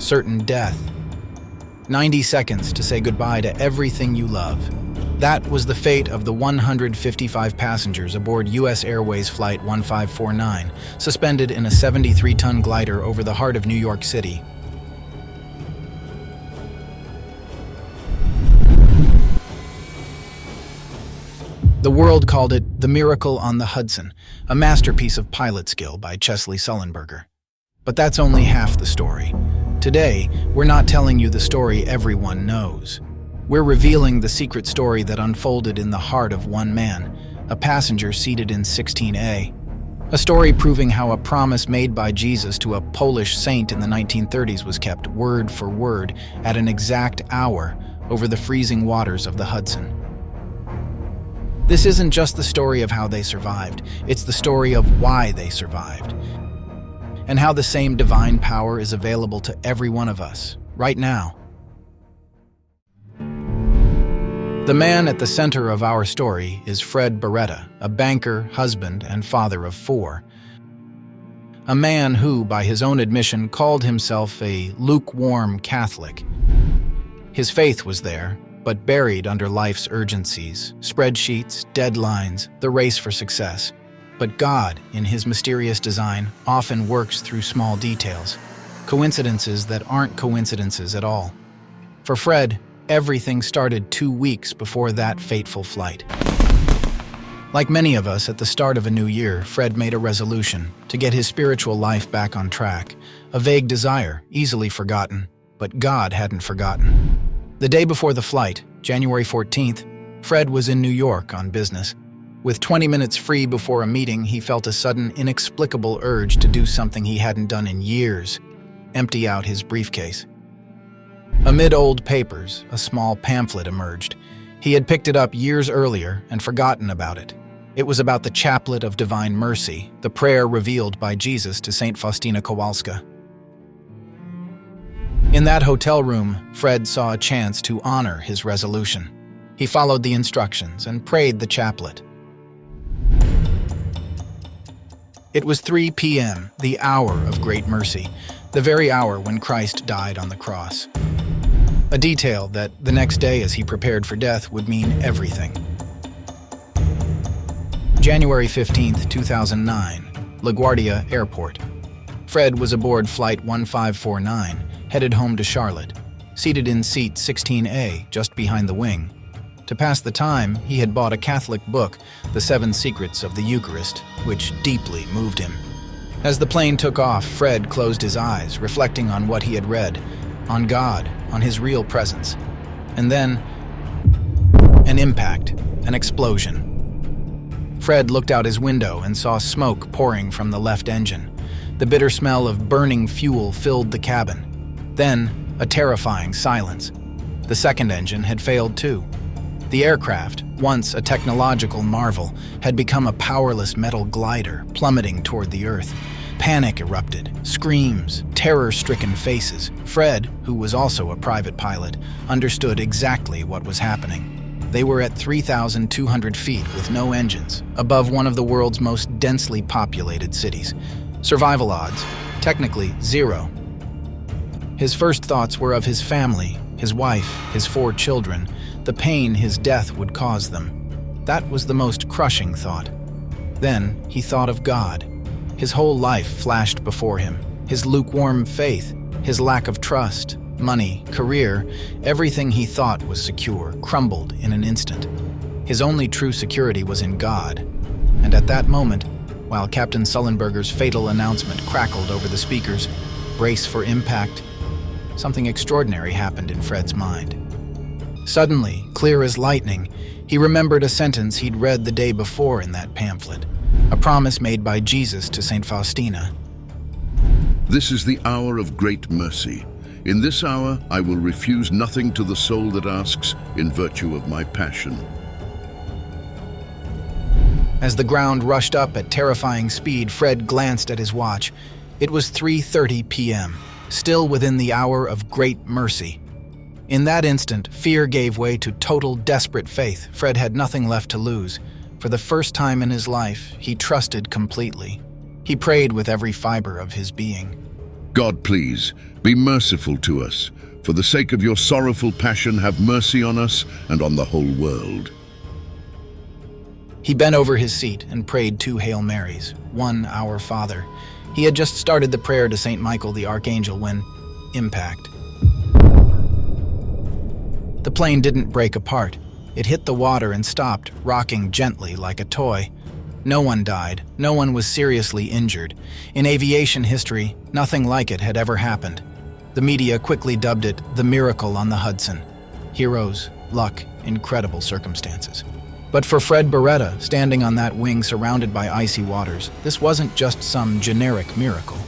certain death. 90 seconds to say goodbye to everything you love. That was the fate of the 155 passengers aboard U.S. Airways Flight 1549, suspended in a 73-ton glider over the heart of New York City. The world called it The Miracle on the Hudson, a masterpiece of pilot skill by Chesley Sullenberger. But that's only half the story. Today, we're not telling you the story everyone knows. We're revealing the secret story that unfolded in the heart of one man, a passenger seated in 16A. A story proving how a promise made by Jesus to a Polish saint in the 1930s was kept word for word at an exact hour over the freezing waters of the Hudson. This isn't just the story of how they survived, it's the story of why they survived, and how the same divine power is available to every one of us, right now. The man at the center of our story is Fred Berretta, a banker, husband, and father of 4. A man who, by his own admission, called himself a lukewarm Catholic. His faith was there, but buried under life's urgencies, spreadsheets, deadlines, the race for success. But God, in his mysterious design, often works through small details, coincidences that aren't coincidences at all. For Fred, everything started 2 weeks before that fateful flight. Like many of us at the start of a new year, Fred made a resolution to get his spiritual life back on track, a vague desire, easily forgotten, but God hadn't forgotten. The day before the flight, January 14th, Fred was in New York on business. With 20 minutes free before a meeting, he felt a sudden, inexplicable urge to do something he hadn't done in years: empty out his briefcase. Amid old papers, a small pamphlet emerged. He had picked it up years earlier and forgotten about it. It was about the Chaplet of Divine Mercy, the prayer revealed by Jesus to Saint Faustina Kowalska. In that hotel room, Fred saw a chance to honor his resolution. He followed the instructions and prayed the chaplet. It was 3 p.m., the hour of great mercy, the very hour when Christ died on the cross. A detail that, the next day as he prepared for death, would mean everything. January 15th, 2009, LaGuardia Airport. Fred was aboard Flight 1549, headed home to Charlotte, seated in seat 16A, just behind the wing. To pass the time, he had bought a Catholic book, The 7 Secrets of the Eucharist, which deeply moved him. As the plane took off, Fred closed his eyes, reflecting on what he had read, on God, on his real presence. And then, an impact, an explosion. Fred looked out his window and saw smoke pouring from the left engine. The bitter smell of burning fuel filled the cabin. Then, a terrifying silence. The second engine had failed too. The aircraft, once a technological marvel, had become a powerless metal glider plummeting toward the earth. Panic erupted, screams, terror-stricken faces. Fred, who was also a private pilot, understood exactly what was happening. They were at 3,200 feet with no engines, above one of the world's most densely populated cities. Survival odds, technically 0. His first thoughts were of his family, his wife, his 4 children, the pain his death would cause them. That was the most crushing thought. Then he thought of God. His whole life flashed before him. His lukewarm faith, his lack of trust, money, career, everything he thought was secure crumbled in an instant. His only true security was in God. And at that moment, while Captain Sullenberger's fatal announcement crackled over the speakers, "Brace for impact," something extraordinary happened in Fred's mind. Suddenly, clear as lightning, he remembered a sentence he'd read the day before in that pamphlet, a promise made by Jesus to Saint Faustina. "This is the hour of great mercy. In this hour I will refuse nothing to the soul that asks, in virtue of my passion." As the ground rushed up at terrifying speed, Fred glanced at his watch. It was 3:30 p.m., still within the hour of great mercy. In that instant, fear gave way to total, desperate faith. Fred had nothing left to lose. For the first time in his life, he trusted completely. He prayed with every fiber of his being. God, please, be merciful to us. For the sake of your sorrowful passion, have mercy on us and on the whole world. He bent over his seat and prayed 2 Hail Marys, 1 Our Father. He had just started the prayer to Saint Michael the Archangel when impact. The plane didn't break apart. It hit the water and stopped, rocking gently like a toy. No one died. No one was seriously injured. In aviation history, nothing like it had ever happened. The media quickly dubbed it the miracle on the Hudson. Heroes, luck, incredible circumstances. But for Fred Berretta, standing on that wing surrounded by icy waters, this wasn't just some generic miracle.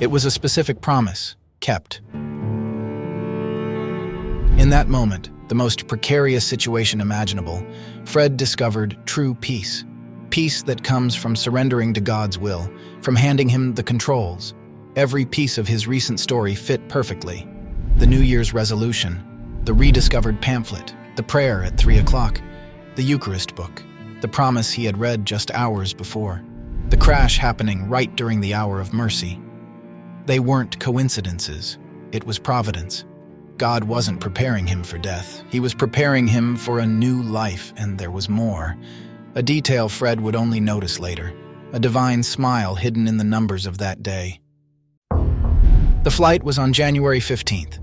It was a specific promise, kept. In that moment, the most precarious situation imaginable, Fred discovered true peace. Peace that comes from surrendering to God's will, from handing him the controls. Every piece of his recent story fit perfectly. The New Year's resolution, the rediscovered pamphlet, the prayer at 3 o'clock, the Eucharist book, the promise he had read just hours before, the crash happening right during the hour of mercy. They weren't coincidences. It was providence. God wasn't preparing him for death. He was preparing him for a new life, and there was more. A detail Fred would only notice later, a divine smile hidden in the numbers of that day. The flight was on January 15th.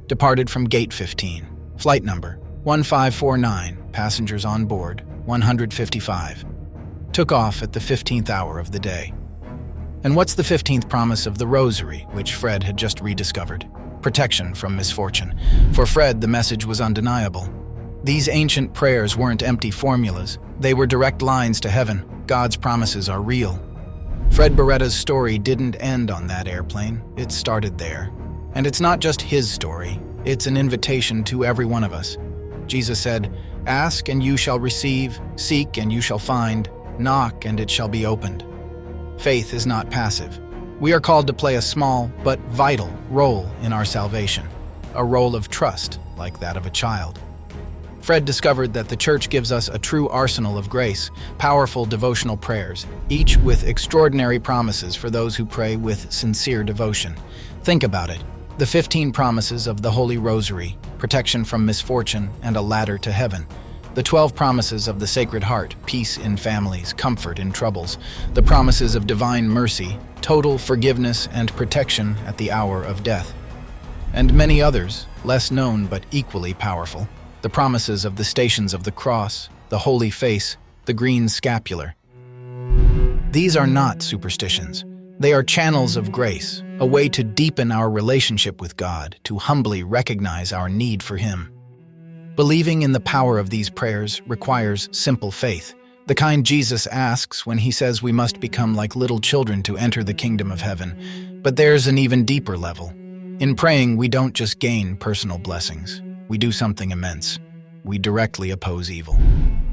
Departed from Gate 15. Flight number 1549, passengers on board 155. Took off at the 15th hour of the day. And what's the 15th promise of the Rosary, which Fred had just rediscovered? Protection from misfortune. For Fred, the message was undeniable. These ancient prayers weren't empty formulas. They were direct lines to heaven. God's promises are real. Fred Berretta's story didn't end on that airplane. It started there. And it's not just his story. It's an invitation to every one of us. Jesus said, "Ask and you shall receive, seek and you shall find, knock and it shall be opened." Faith is not passive. We are called to play a small but vital role in our salvation, a role of trust like that of a child. Fred discovered that the Church gives us a true arsenal of grace, powerful devotional prayers, each with extraordinary promises for those who pray with sincere devotion. Think about it. The 15 promises of the Holy Rosary, protection from misfortune and a ladder to heaven. The 12 promises of the Sacred Heart, peace in families, comfort in troubles. The promises of divine mercy, total forgiveness and protection at the hour of death. And many others, less known but equally powerful. The promises of the Stations of the Cross, the Holy Face, the Green Scapular. These are not superstitions. They are channels of grace, a way to deepen our relationship with God, to humbly recognize our need for Him. Believing in the power of these prayers requires simple faith, the kind Jesus asks when He says we must become like little children to enter the kingdom of heaven. But there's an even deeper level. In praying, we don't just gain personal blessings. We do something immense. We directly oppose evil.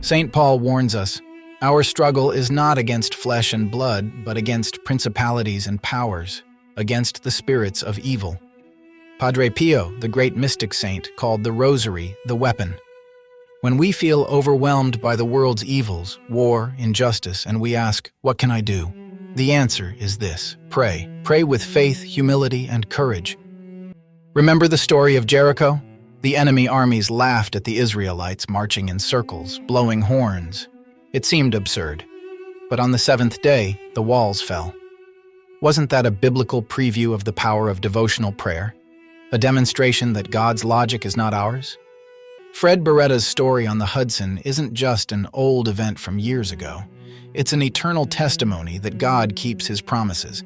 St. Paul warns us, our struggle is not against flesh and blood, but against principalities and powers, against the spirits of evil. Padre Pio, the great mystic saint, called the Rosary the weapon. When we feel overwhelmed by the world's evils, war, injustice, and we ask, what can I do? The answer is this: pray. Pray with faith, humility, and courage. Remember the story of Jericho? The enemy armies laughed at the Israelites marching in circles, blowing horns. It seemed absurd. But on the 7th day, the walls fell. Wasn't that a biblical preview of the power of devotional prayer? A demonstration that God's logic is not ours? Fred Berretta's story on the Hudson isn't just an old event from years ago. It's an eternal testimony that God keeps His promises.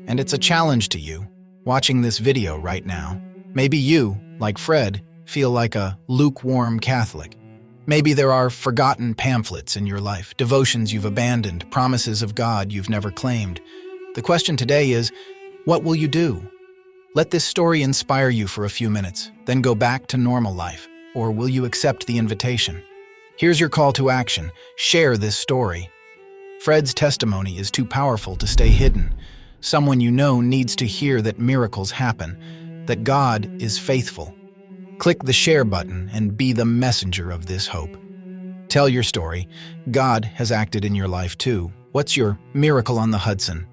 And it's a challenge to you, watching this video right now. Maybe you, like Fred, feel like a lukewarm Catholic. Maybe there are forgotten pamphlets in your life, devotions you've abandoned, promises of God you've never claimed. The question today is, what will you do? Let this story inspire you for a few minutes, then go back to normal life. Or will you accept the invitation? Here's your call to action. Share this story. Fred's testimony is too powerful to stay hidden. Someone you know needs to hear that miracles happen, that God is faithful. Click the share button and be the messenger of this hope. Tell your story. God has acted in your life too. What's your miracle on the Hudson?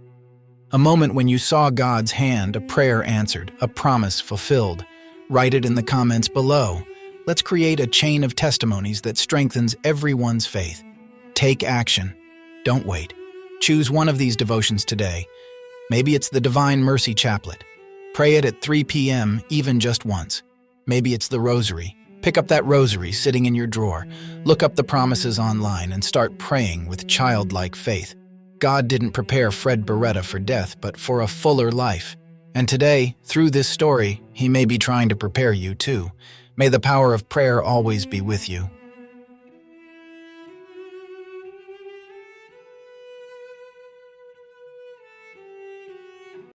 A moment when you saw God's hand, a prayer answered, a promise fulfilled. Write it in the comments below. Let's create a chain of testimonies that strengthens everyone's faith. Take action. Don't wait. Choose one of these devotions today. Maybe it's the Divine Mercy Chaplet. Pray it at 3 p.m., even just once. Maybe it's the Rosary. Pick up that rosary sitting in your drawer. Look up the promises online and start praying with childlike faith. God didn't prepare Fred Berretta for death, but for a fuller life. And today, through this story, He may be trying to prepare you too. May the power of prayer always be with you.